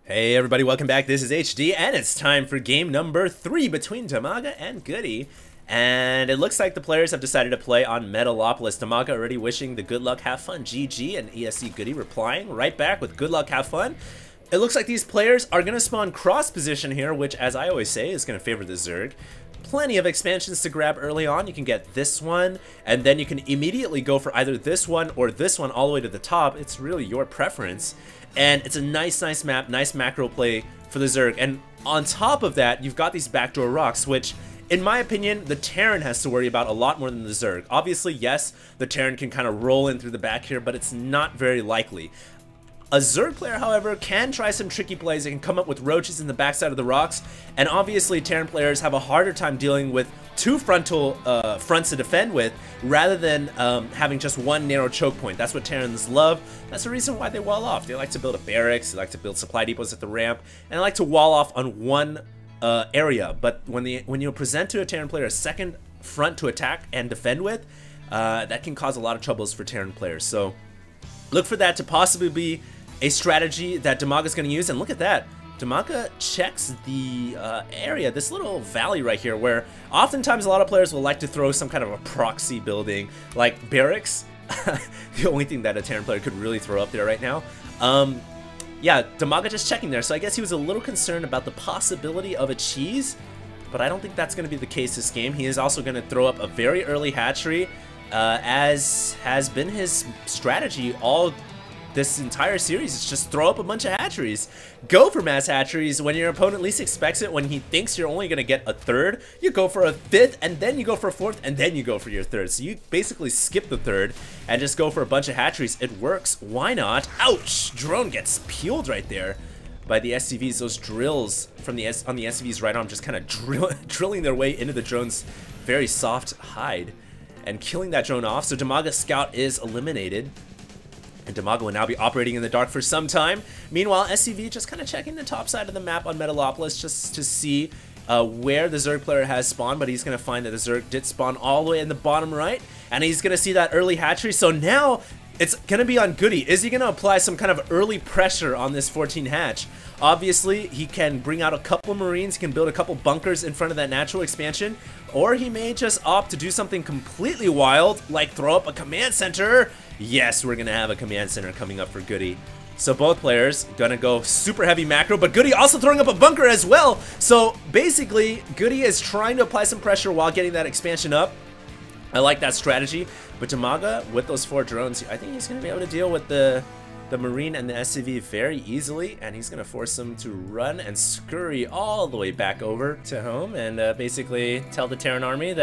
Hey everybody, welcome back. This is HD, and it's time for game number 3 between Dimaga and Goody. And it looks like the players have decided to play on Metalopolis. Dimaga already wishing the good luck, have fun, GG, and ESC Goody replying right back with good luck, have fun. It looks like these players are going to spawn cross position here, which, as I always say, is going to favor the Zerg. Plenty of expansions to grab early on. You can get this one, and then you can immediately go for either this one or this one all the way to the top. It's really your preference. And it's a nice map, nice macro play for the Zerg. And on top of that, you've got these backdoor rocks, which, in my opinion, the Terran has to worry about a lot more than the Zerg. Obviously, yes, the Terran can kind of roll in through the back here, but it's not very likely. A Zerg player, however, can try some tricky plays. They can come up with roaches in the backside of the rocks, and obviously Terran players have a harder time dealing with two frontal fronts to defend with, rather than having just one narrow choke point. That's what Terrans love. That's the reason why they wall off. They like to build a barracks, they like to build supply depots at the ramp, and they like to wall off on one area. But when you present to a Terran player a second front to attack and defend with, that can cause a lot of troubles for Terran players. So look for that to possibly be a strategy that Dimaga is going to use. And look at that. Dimaga checks the area, this little valley right here, where oftentimes a lot of players will like to throw some kind of a proxy building, like barracks. The only thing that a Terran player could really throw up there right now. Yeah, Dimaga just checking there. So I guess he was a little concerned about the possibility of a cheese, but I don't think that's going to be the case this game. He is also going to throw up a very early hatchery, as has been his strategy all this entire series. Is just throw up a bunch of hatcheries. Go for mass hatcheries when your opponent least expects it. When he thinks you're only going to get a third, you go for a fifth, and then you go for a fourth, and then you go for your third. So you basically skip the third and just go for a bunch of hatcheries. It works. Why not? Ouch! Drone gets peeled right there by the SCVs. Those drills from on the SCV's right arm just kind of drilling their way into the drone's very soft hide and killing that drone off. So Dimaga's scout is eliminated, and Dimaga will now be operating in the dark for some time. Meanwhile, SCV just kind of checking the top side of the map on Metalopolis just to see where the Zerg player has spawned, but he's going to find that the Zerg did spawn all the way in the bottom right, and he's going to see that early hatchery. So now it's going to be on Goody. Is he going to apply some kind of early pressure on this 14 hatch? Obviously, he can bring out a couple Marines, he can build a couple bunkers in front of that natural expansion, or he may just opt to do something completely wild, like throw up a command center. Yes, we're going to have a command center coming up for Goody. So both players going to go super heavy macro, but Goody also throwing up a bunker as well. So basically, Goody is trying to apply some pressure while getting that expansion up. I like that strategy, but Dimaga, with those 4 drones, I think he's going to be able to deal with the Marine and the SCV very easily, and he's going to force them to run and scurry all the way back over to home and basically tell the Terran army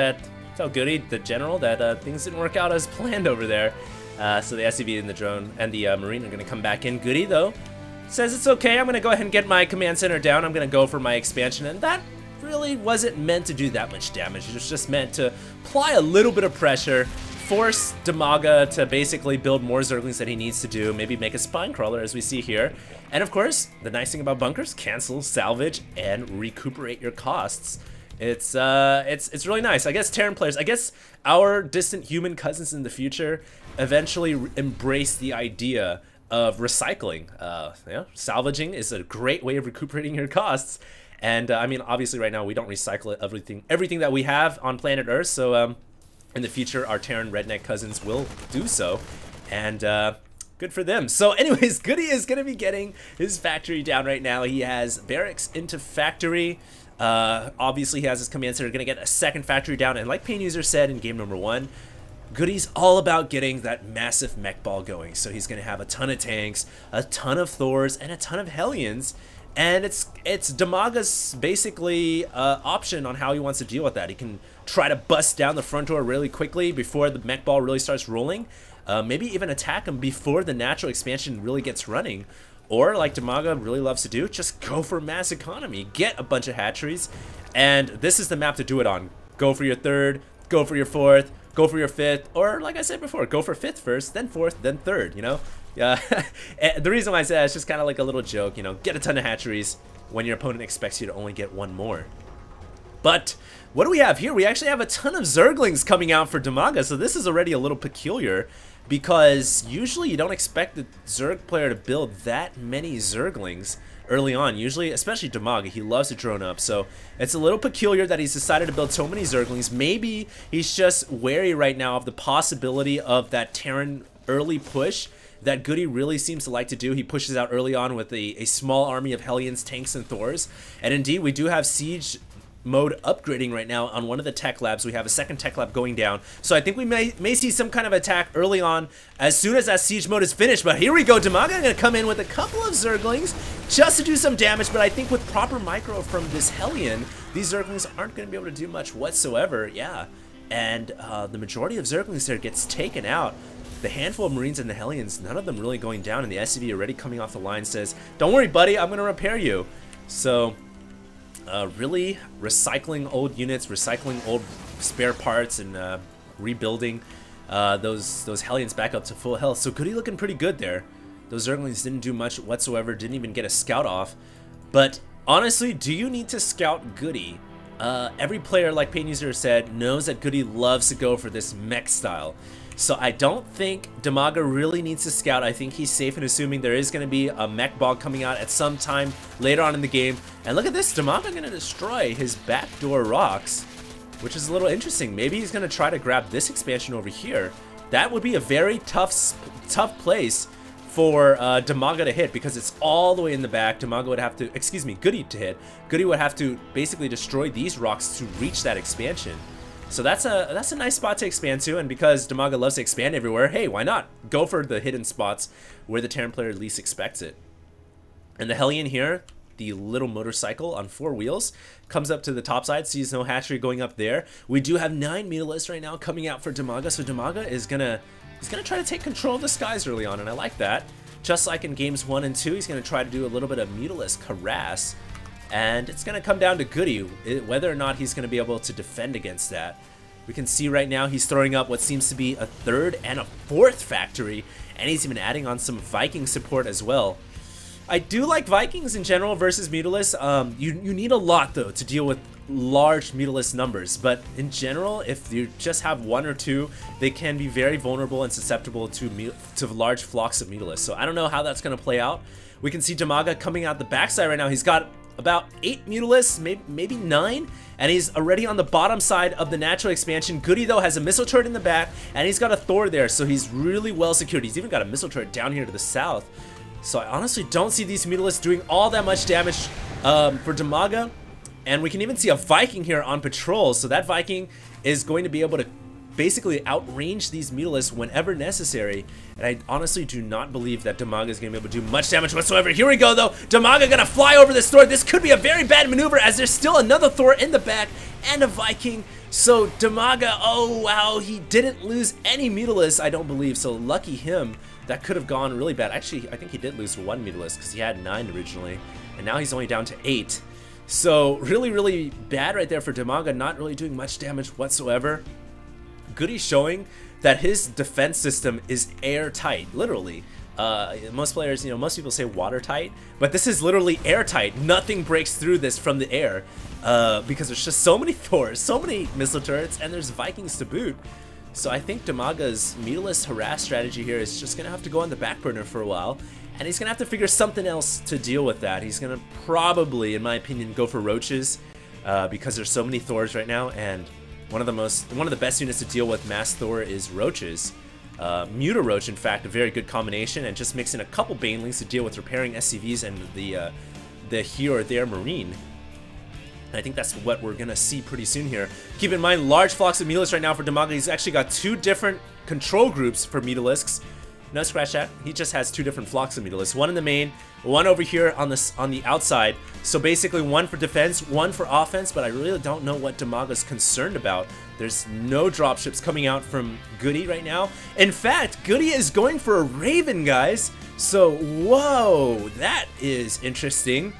tell Goody, the general, that things didn't work out as planned over there. So the SCV and the drone and the Marine are going to come back in. Goody, though, says it's okay. I'm going to go ahead and get my command center down. I'm going to go for my expansion, and that really wasn't meant to do that much damage. It was just meant to apply a little bit of pressure, force Dimaga to basically build more Zerglings that he needs to do, maybe make a spine crawler as we see here. And of course, the nice thing about bunkers, cancel, salvage, and recuperate your costs. It's really nice. I guess Terran players, I guess our distant human cousins in the future eventually embrace the idea of recycling. Salvaging is a great way of recuperating your costs. And I mean, obviously right now we don't recycle everything that we have on planet Earth. So in the future, our Terran redneck cousins will do so, and good for them. So anyways, Goody is going to be getting his factory down right now. He has barracks into factory. Obviously, he has his command center, going to get a second factory down, and like Pain User said in game number 1, Goody's all about getting that massive mech ball going. So he's going to have a ton of tanks, a ton of Thors, and a ton of Hellions. And it's Dimaga's basically option on how he wants to deal with that. He can try to bust down the front door really quickly before the mech ball really starts rolling. Maybe even attack him before the natural expansion really gets running. Or, like Dimaga really loves to do, just go for mass economy. Get a bunch of hatcheries. And this is the map to do it on. Go for your third, go for your fourth, go for your fifth. Or, like I said before, go for fifth first, then fourth, then third, you know? Yeah, the reason why I say that is just kind of like a little joke, you know, get a ton of hatcheries when your opponent expects you to only get one more. But what do we have here? We actually have a ton of Zerglings coming out for Dimaga, so this is already a little peculiar. because usually you don't expect the Zerg player to build that many Zerglings early on. Usually, especially Dimaga, he loves to drone up, so it's a little peculiar that he's decided to build so many Zerglings. Maybe he's just wary right now of the possibility of that Terran early push that Goody really seems to like to do. He pushes out early on with a small army of Hellions, tanks, and Thors. And indeed, we do have Siege mode upgrading right now on one of the tech labs. We have a second tech lab going down. So I think we may see some kind of attack early on as soon as that Siege mode is finished. But here we go. Dimaga going to come in with a couple of Zerglings just to do some damage. But I think with proper micro from this Hellion, these Zerglings aren't going to be able to do much whatsoever. Yeah. And the majority of Zerglings there gets taken out. The handful of Marines and the Hellions, none of them really going down, and the SCV already coming off the line says, "Don't worry, buddy, I'm going to repair you." So, really recycling old units, recycling old spare parts, and rebuilding those Hellions back up to full health. So Goody looking pretty good there. Those Zerglings didn't do much whatsoever, didn't even get a scout off. But honestly, do you need to scout Goody? Every player, like Pain User said, knows that Goody loves to go for this mech style. So I don't think Dimaga really needs to scout. I think he's safe in assuming there is going to be a mech bog coming out at some time later on in the game. And look at this, Dimaga going to destroy his backdoor rocks, which is a little interesting. Maybe he's going to try to grab this expansion over here. That would be a very tough place for Dimaga to hit, because it's all the way in the back. Dimaga would have to, excuse me, Goody to hit. Goody would have to basically destroy these rocks to reach that expansion. So that's a nice spot to expand to, and because Dimaga loves to expand everywhere, hey, why not go for the hidden spots where the Terran player least expects it. And the Hellion here, the little motorcycle on 4 wheels, comes up to the top side, sees no hatchery going up there. We do have 9 Mutalisks right now coming out for Dimaga, so Dimaga is gonna try to take control of the skies early on, and I like that. Just like in games 1 and 2, he's gonna try to do a little bit of Mutalisk harass. And it's going to come down to Goody, whether or not he's going to be able to defend against that. We can see right now he's throwing up what seems to be a 3rd and a 4th factory, and he's even adding on some Viking support as well. I do like Vikings in general versus Mutalisks. You need a lot, though, to deal with large Mutalist numbers, but in general, if you just have 1 or 2, they can be very vulnerable and susceptible to large flocks of Mutalisks. So I don't know how that's going to play out. We can see Dimaga coming out the backside right now. He's got about 8 Mutalisks, maybe 9, and he's already on the bottom side of the natural expansion. Goody, though, has a missile turret in the back, and he's got a Thor there, so he's really well secured. He's even got a missile turret down here to the south. So I honestly don't see these Mutalisks doing all that much damage for Dimaga. And we can even see a Viking here on patrol, so that Viking is going to be able to basically outrange these Mutalisks whenever necessary, and I honestly do not believe that Dimaga is going to be able to do much damage whatsoever. Here we go, though. Dimaga going to fly over this Thor. This could be a very bad maneuver, as there's still another Thor in the back and a Viking. So Dimaga, oh wow, he didn't lose any Mutalisks, I don't believe, so lucky him. That could have gone really bad. Actually, I think he did lose 1 Mutalisk, because he had 9 originally, and now he's only down to 8. So really, really bad right there for Dimaga, not really doing much damage whatsoever. Goody showing that his defense system is airtight, literally. Most players, most people say watertight, but this is literally airtight. Nothing breaks through this from the air, because there's just so many Thors, so many missile turrets, and there's Vikings to boot. So I think Dimaga's Mutalisk harass strategy here is just going to have to go on the back burner for a while, and he's going to have to figure something else to deal with that. He's going to probably, in my opinion, go for Roaches, because there's so many Thors right now, and one of the best units to deal with Mass Thor is Roaches. Muta-Roach, in fact, a very good combination, and just mix in a couple Banelings to deal with repairing SCVs and the here or there Marine. And I think that's what we're gonna see pretty soon here. Keep in mind, large flocks of Mutalisks right now for Dimaga. He's actually got 2 different control groups for Mutalisks. No, scratch that. He just has 2 different flocks of Mutalisks. One in the main, one over here on the outside. So basically 1 for defense, 1 for offense, but I really don't know what Dimaga's concerned about. There's no dropships coming out from Goody right now. In fact, Goody is going for a Raven, guys. So, whoa, that is interesting.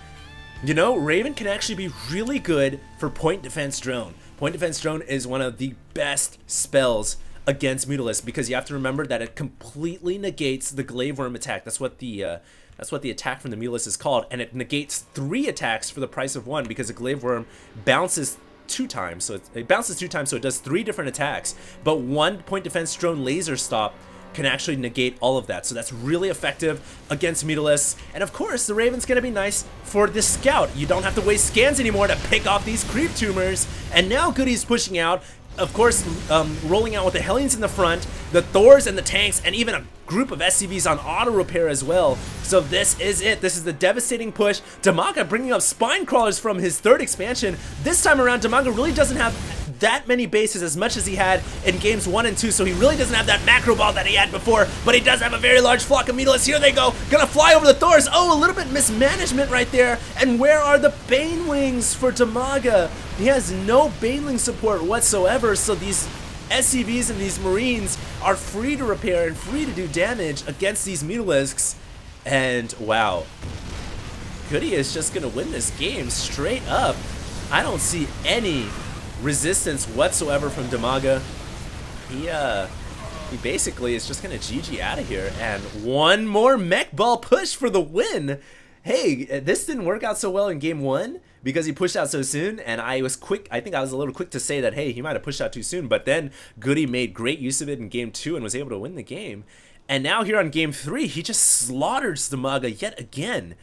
Raven can actually be really good for Point Defense Drone. Point Defense Drone is one of the best spells against Mutalisks, because you have to remember that it completely negates the Glaive Worm attack. That's what the attack from the Mutalisk is called, and it negates 3 attacks for the price of 1, because the Glaive Worm bounces 2 times. So it bounces 2 times, so it does 3 different attacks. But 1 Point Defense Drone laser stop can actually negate all of that. So that's really effective against Mutalisks. And of course, the Raven's going to be nice for the Scout. You don't have to waste scans anymore to pick off these creep tumors. And now Goody's pushing out. Of course, rolling out with the Hellions in the front, the Thors and the tanks, and even a group of SCVs on auto repair as well. So this is it. This is the devastating push. Dimaga bringing up spine crawlers from his third expansion. This time around, Dimaga really doesn't have that many bases as much as he had in games 1 and 2, so he really doesn't have that macro ball that he had before, but he does have a very large flock of Mutalisks. Here they go, gonna fly over the Thors. Oh, a little bit mismanagement right there. And where are the Banelings for Dimaga? He has no Baneling support whatsoever, so these SCVs and these Marines are free to repair and free to do damage against these Mutalisks. And wow, Goody is just gonna win this game straight up. I don't see any resistance whatsoever from Dimaga. He basically is just gonna GG out of here, and one more mech ball push for the win. Hey, this didn't work out so well in game 1 because he pushed out so soon, and I was quick. I think I was a little quick to say that, hey, he might have pushed out too soon, but then Goody made great use of it in game 2 and was able to win the game. And now here on game 3, he just slaughters Dimaga yet again.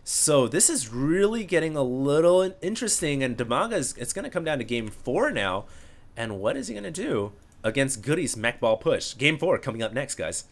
So this is really getting a little interesting, and Dimaga it's going to come down to game 4 now. And what is he going to do against Goody's mech ball push? Game 4 coming up next, guys.